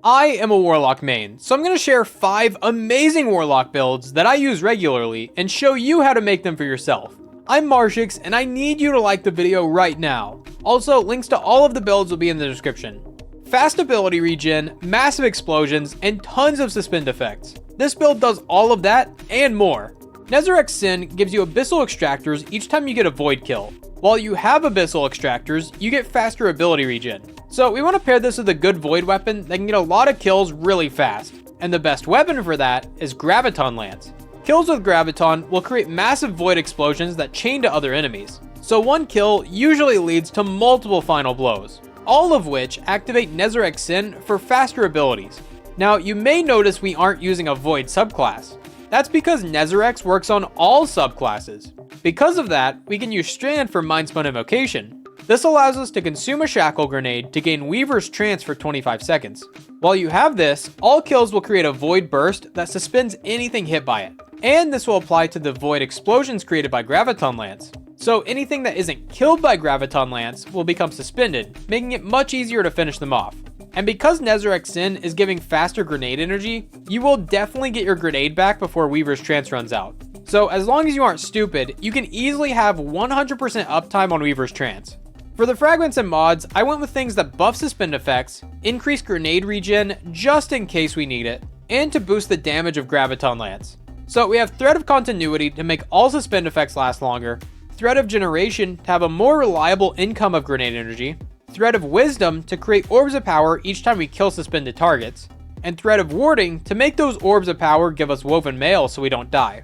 I am a Warlock main, so I'm going to share 5 amazing Warlock builds that I use regularly and show you how to make them for yourself. I'm Marshix and I need you to like the video right now. Also, links to all of the builds will be in the description. Fast ability regen, massive explosions, and tons of suspend effects. This build does all of that and more. Nezarec Sin gives you abyssal extractors each time you get a void kill. While you have abyssal extractors, you get faster ability regen. So we want to pair this with a good void weapon that can get a lot of kills really fast. And the best weapon for that is Graviton Lance. Kills with Graviton will create massive void explosions that chain to other enemies. So one kill usually leads to multiple final blows, all of which activate Nezarec Sin for faster abilities. Now you may notice we aren't using a void subclass. That's because Nezarec works on all subclasses. Because of that, we can use Strand for Mindspun Invocation. This allows us to consume a Shackle Grenade to gain Weaver's Trance for 25 seconds. While you have this, all kills will create a Void Burst that suspends anything hit by it. And this will apply to the Void Explosions created by Graviton Lance. So anything that isn't killed by Graviton Lance will become suspended, making it much easier to finish them off. And because Nezarec Sin is giving faster grenade energy, you will definitely get your grenade back before Weaver's Trance runs out. So as long as you aren't stupid, you can easily have 100% uptime on Weaver's Trance. For the fragments and mods, I went with things that buff suspend effects, increase grenade regen just in case we need it, and to boost the damage of Graviton Lance. So we have Thread of Continuity to make all suspend effects last longer, Thread of Generation to have a more reliable income of grenade energy, Thread of Wisdom to create orbs of power each time we kill suspended targets, and Thread of Warding to make those orbs of power give us Woven Mail so we don't die.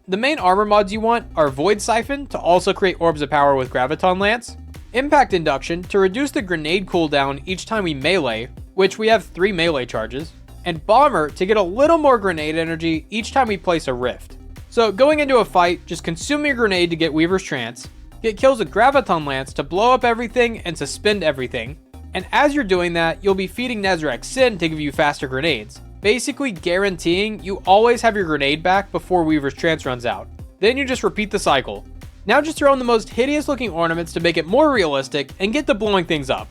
The main armor mods you want are Void Siphon to also create orbs of power with Graviton Lance, Impact Induction to reduce the grenade cooldown each time we melee, which we have 3 melee charges, and Bomber to get a little more grenade energy each time we place a rift. So going into a fight, just consume your grenade to get Weaver's Trance, get kills with Graviton Lance to blow up everything and suspend everything, and as you're doing that, you'll be feeding Nezarec Sin to give you faster grenades, basically guaranteeing you always have your grenade back before Weaver's Trance runs out. Then you just repeat the cycle. Now just throw in the most hideous looking ornaments to make it more realistic and get to blowing things up.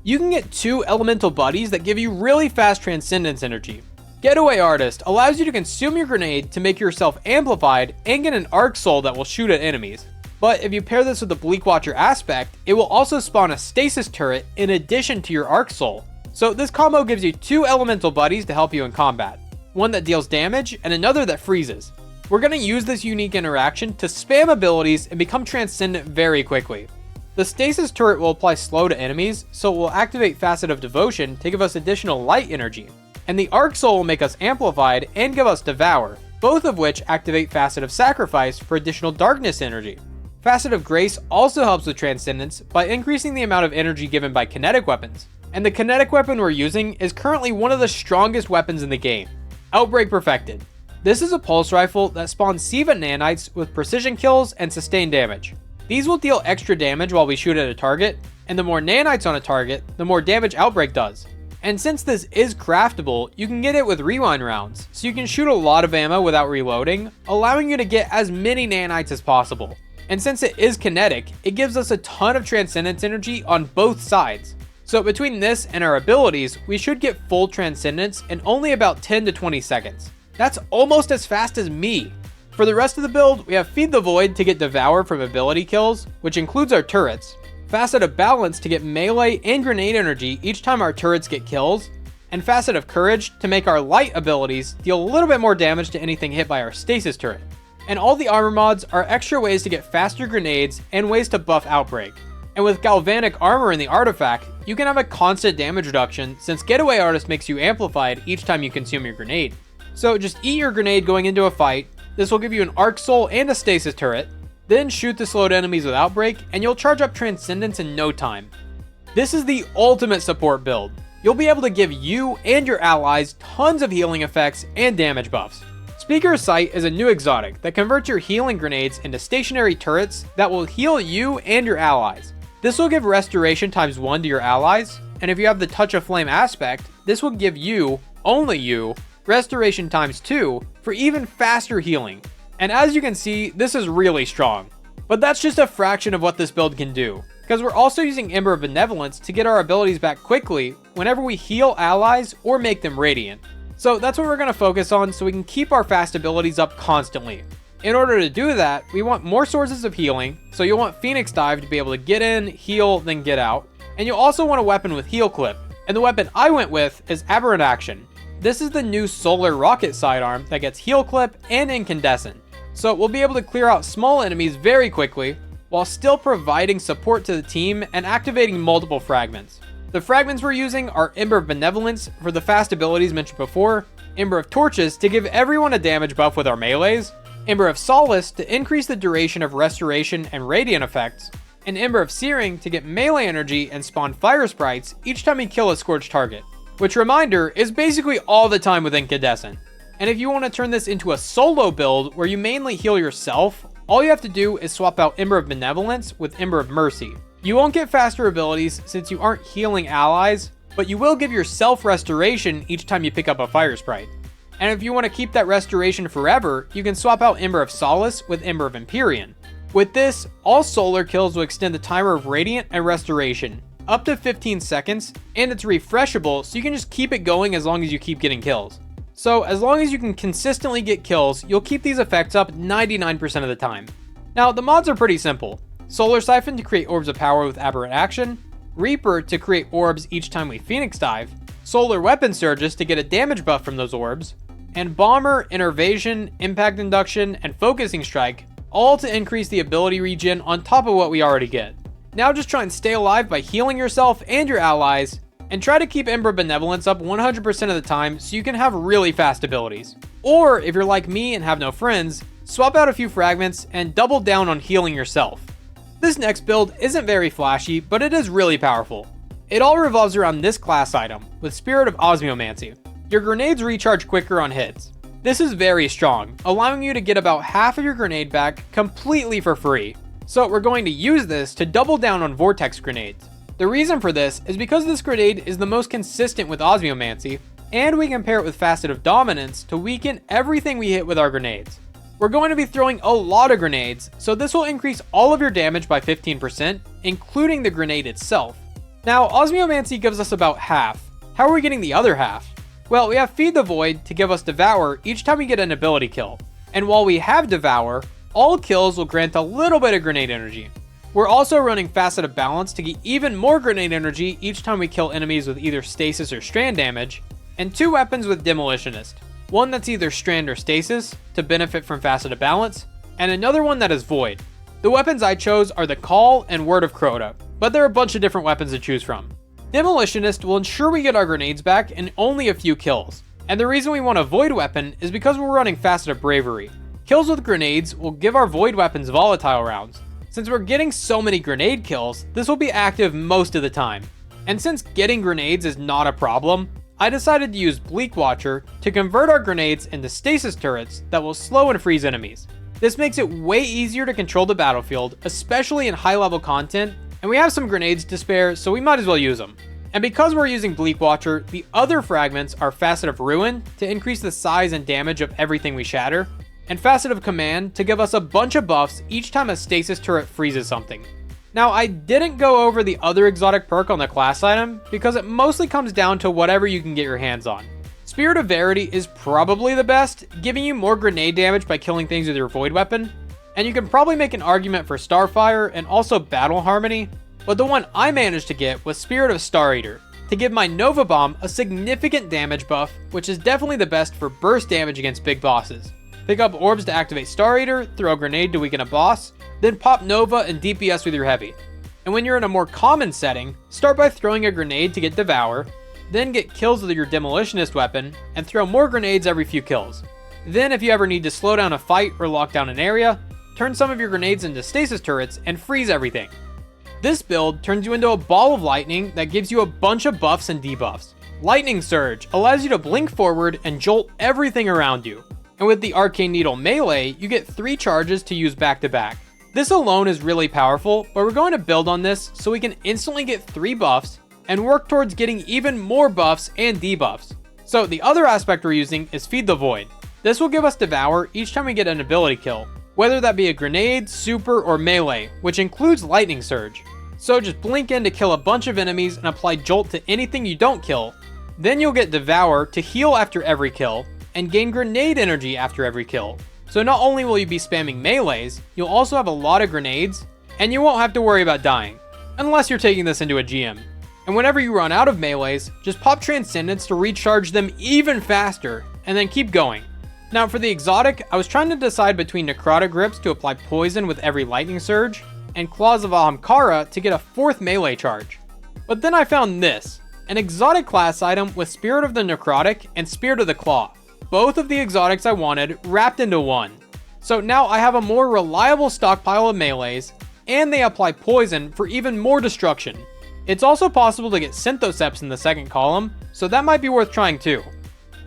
You can get 2 elemental buddies that give you really fast transcendence energy. Getaway Artist allows you to consume your grenade to make yourself amplified and get an arc soul that will shoot at enemies. But if you pair this with the Bleak Watcher aspect, it will also spawn a stasis turret in addition to your arc soul. So this combo gives you 2 elemental buddies to help you in combat. One that deals damage and another that freezes. We're going to use this unique interaction to spam abilities and become transcendent very quickly. The stasis turret will apply slow to enemies, so it will activate Facet of Devotion to give us additional light energy. And the Arc Soul will make us amplified and give us Devour, both of which activate Facet of Sacrifice for additional darkness energy. Facet of Grace also helps with transcendence by increasing the amount of energy given by kinetic weapons. And the kinetic weapon we're using is currently one of the strongest weapons in the game, Outbreak Perfected. This is a pulse rifle that spawns Siva nanites with precision kills and sustained damage. These will deal extra damage while we shoot at a target, and the more nanites on a target, the more damage Outbreak does. And since this is craftable, you can get it with rewind rounds, so you can shoot a lot of ammo without reloading, allowing you to get as many nanites as possible. And since it is kinetic, it gives us a ton of transcendence energy on both sides. So between this and our abilities, we should get full transcendence in only about 10 to 20 seconds. That's almost as fast as me. For the rest of the build, we have Feed the Void to get Devour from ability kills, which includes our turrets, Facet of Balance to get melee and grenade energy each time our turrets get kills, and Facet of Courage to make our light abilities deal a little bit more damage to anything hit by our stasis turret. And all the armor mods are extra ways to get faster grenades and ways to buff Outbreak. And with Galvanic Armor in the artifact, you can have a constant damage reduction since Getaway Artist makes you amplified each time you consume your grenade. So just eat your grenade going into a fight, this will give you an Arc Soul and a Stasis turret, then shoot the slowed enemies with Outbreak, and you'll charge up Transcendence in no time. This is the ultimate support build. You'll be able to give you and your allies tons of healing effects and damage buffs. Speaker's Sight is a new exotic that converts your healing grenades into stationary turrets that will heal you and your allies. This will give restoration ×1 to your allies, and if you have the Touch of Flame aspect, this will give you, only you, restoration ×2 for even faster healing. And as you can see, this is really strong. But that's just a fraction of what this build can do. because we're also using Ember of Benevolence to get our abilities back quickly whenever we heal allies or make them radiant. So that's what we're going to focus on so we can keep our fast abilities up constantly. In order to do that, we want more sources of healing, so you'll want Phoenix Dive to be able to get in, heal, then get out. And you'll also want a weapon with Heal Clip, and the weapon I went with is Aberrant Action. This is the new Solar Rocket sidearm that gets Heal Clip and Incandescent, so we'll be able to clear out small enemies very quickly, while still providing support to the team and activating multiple fragments. The fragments we're using are Ember of Benevolence for the fast abilities mentioned before, Ember of Torches to give everyone a damage buff with our melees, Ember of Solace to increase the duration of restoration and radiant effects, and Ember of Searing to get melee energy and spawn fire sprites each time we kill a scorched target, which, reminder, is basically all the time with Incandescent. And if you want to turn this into a solo build where you mainly heal yourself, all you have to do is swap out Ember of Benevolence with Ember of Mercy. You won't get faster abilities since you aren't healing allies, but you will give yourself restoration each time you pick up a fire sprite. And if you want to keep that restoration forever, you can swap out Ember of Solace with Ember of Empyrean. With this, all solar kills will extend the timer of Radiant and Restoration up to 15 seconds, and it's refreshable, so you can just keep it going as long as you keep getting kills. So as long as you can consistently get kills, you'll keep these effects up 99% of the time. Now, the mods are pretty simple. Solar Siphon to create Orbs of Power with Aberrant Action, Reaper to create orbs each time we Phoenix Dive, Solar Weapon Surges to get a damage buff from those orbs, and Bomber, Innervation, Impact Induction, and Focusing Strike, all to increase the ability regen on top of what we already get. Now just try and stay alive by healing yourself and your allies, and try to keep Ember Benevolence up 100% of the time so you can have really fast abilities. Or if you're like me and have no friends, swap out a few fragments and double down on healing yourself. This next build isn't very flashy, but it is really powerful. It all revolves around this class item, with Spirit of Osmiomancy. Your grenades recharge quicker on hits. This is very strong, allowing you to get about half of your grenade back completely for free. So we're going to use this to double down on Vortex grenades. The reason for this is because this grenade is the most consistent with Osmiomancy, and we can pair it with Facet of Dominance to weaken everything we hit with our grenades. We're going to be throwing a lot of grenades, so this will increase all of your damage by 15%, including the grenade itself. Now, Osmiomancy gives us about half. How are we getting the other half? Well, we have Feed the Void to give us Devour each time we get an ability kill. And while we have Devour, all kills will grant a little bit of grenade energy. We're also running Facet of Balance to get even more grenade energy each time we kill enemies with either stasis or strand damage, and 2 weapons with Demolitionist. One that's either strand or stasis to benefit from Facet of Balance, and another one that is void. The weapons I chose are the Call and Word of Crota, but there are a bunch of different weapons to choose from. Demolitionist will ensure we get our grenades back in only a few kills, and the reason we want a void weapon is because we're running Facet of Bravery. Kills with grenades will give our void weapons volatile rounds. Since we're getting so many grenade kills, this will be active most of the time. And since getting grenades is not a problem, I decided to use Bleak Watcher to convert our grenades into stasis turrets that will slow and freeze enemies. This makes it way easier to control the battlefield, especially in high level content, and we have some grenades to spare, so we might as well use them. And because we're using Bleak Watcher, the other fragments are Facet of Ruin to increase the size and damage of everything we shatter, and Facet of Command to give us a bunch of buffs each time a stasis turret freezes something. Now, I didn't go over the other exotic perk on the class item because it mostly comes down to whatever you can get your hands on. Spirit of Verity is probably the best, giving you more grenade damage by killing things with your void weapon, and you can probably make an argument for Starfire and also Battle Harmony, but the one I managed to get was Spirit of Star Eater, to give my Nova Bomb a significant damage buff, which is definitely the best for burst damage against big bosses. Pick up orbs to activate Star Eater, throw a grenade to weaken a boss, then pop Nova and DPS with your heavy. And when you're in a more common setting, start by throwing a grenade to get Devour, then get kills with your Demolitionist weapon, and throw more grenades every few kills. Then if you ever need to slow down a fight or lock down an area, turn some of your grenades into stasis turrets and freeze everything. This build turns you into a ball of lightning that gives you a bunch of buffs and debuffs. Lightning Surge allows you to blink forward and jolt everything around you. And with the Arcane Needle melee, you get 3 charges to use back to back. This alone is really powerful, but we're going to build on this so we can instantly get 3 buffs and work towards getting even more buffs and debuffs. So the other aspect we're using is Feed the Void. This will give us Devour each time we get an ability kill, whether that be a grenade, super, or melee, which includes Lightning Surge. So just blink in to kill a bunch of enemies and apply Jolt to anything you don't kill. Then you'll get Devour to heal after every kill, and gain Grenade energy after every kill. So not only will you be spamming melees, you'll also have a lot of grenades, and you won't have to worry about dying, unless you're taking this into a GM. And whenever you run out of melees, just pop Transcendence to recharge them even faster, and then keep going. Now for the exotic, I was trying to decide between Necrotic Grips to apply poison with every lightning surge, and Claws of Ahamkara to get a 4th melee charge. But then I found this, an exotic class item with Spirit of the Necrotic and Spirit of the Claw. Both of the exotics I wanted wrapped into one. So now I have a more reliable stockpile of melees, and they apply poison for even more destruction. It's also possible to get Synthoceps in the second column, so that might be worth trying too.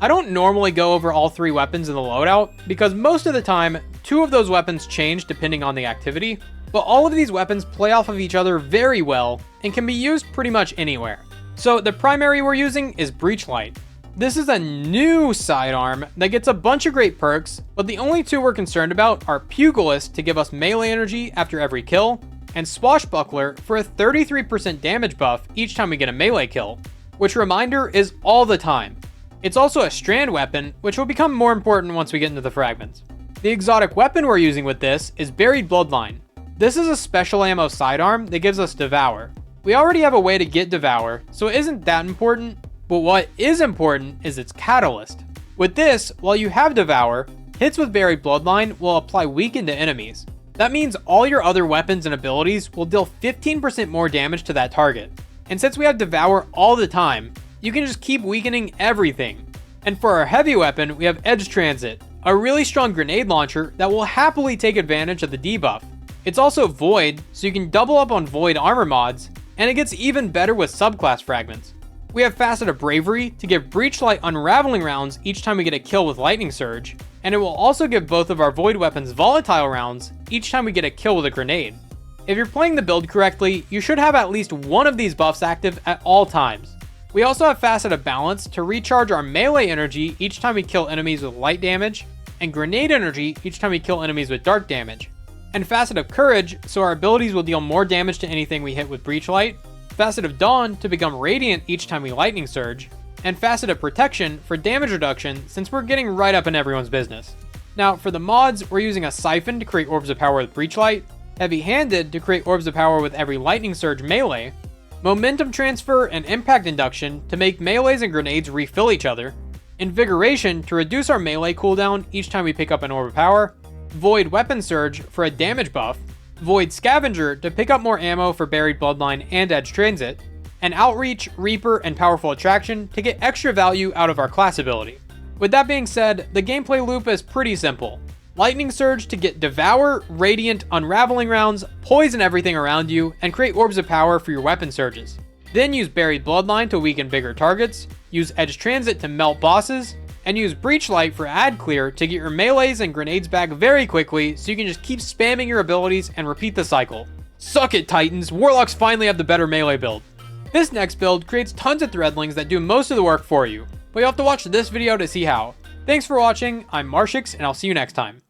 I don't normally go over all 3 weapons in the loadout, because most of the time, 2 of those weapons change depending on the activity, but all of these weapons play off of each other very well, and can be used pretty much anywhere. So the primary we're using is Breachlight. This is a new sidearm that gets a bunch of great perks, but the only 2 we're concerned about are Pugilist to give us melee energy after every kill, and Swashbuckler for a 33% damage buff each time we get a melee kill, which reminder is all the time. It's also a strand weapon, which will become more important once we get into the fragments. The exotic weapon we're using with this is Buried Bloodline. This is a special ammo sidearm that gives us Devour. We already have a way to get Devour, so it isn't that important, but what is important is its catalyst. With this, while you have Devour, hits with Buried Bloodline will apply Weaken to enemies. That means all your other weapons and abilities will deal 15% more damage to that target. And since we have Devour all the time, you can just keep weakening everything. And for our heavy weapon, we have Edge Transit, a really strong grenade launcher that will happily take advantage of the debuff. It's also Void, so you can double up on Void armor mods, and it gets even better with subclass fragments. We have Facet of Bravery to give Breachlight unraveling rounds each time we get a kill with Lightning Surge, and it will also give both of our Void weapons volatile rounds each time we get a kill with a grenade. If you're playing the build correctly, you should have at least one of these buffs active at all times. We also have Facet of Balance to recharge our melee energy each time we kill enemies with light damage, and grenade energy each time we kill enemies with dark damage. And Facet of Courage so our abilities will deal more damage to anything we hit with Breachlight, Facet of Dawn to become radiant each time we Lightning Surge, and Facet of Protection for damage reduction since we're getting right up in everyone's business. Now for the mods, we're using a Siphon to create Orbs of Power with Breachlight, Heavy Handed to create Orbs of Power with every Lightning Surge melee, Momentum Transfer and Impact Induction to make melees and grenades refill each other, Invigoration to reduce our melee cooldown each time we pick up an Orb of Power, Void Weapon Surge for a damage buff, Void Scavenger to pick up more ammo for Buried Bloodline and Edge Transit, and Outreach, Reaper, and Powerful Attraction to get extra value out of our class ability. With that being said, the gameplay loop is pretty simple. Lightning Surge to get Devour, Radiant, Unraveling rounds, poison everything around you, and create Orbs of Power for your weapon surges. Then use Buried Bloodline to weaken bigger targets, use Edge Transit to melt bosses, and use Breachlight for Ad Clear to get your melees and grenades back very quickly so you can just keep spamming your abilities and repeat the cycle. Suck it, Titans! Warlocks finally have the better melee build. This next build creates tons of Threadlings that do most of the work for you, but you'll have to watch this video to see how. Thanks for watching, I'm Marshix, and I'll see you next time.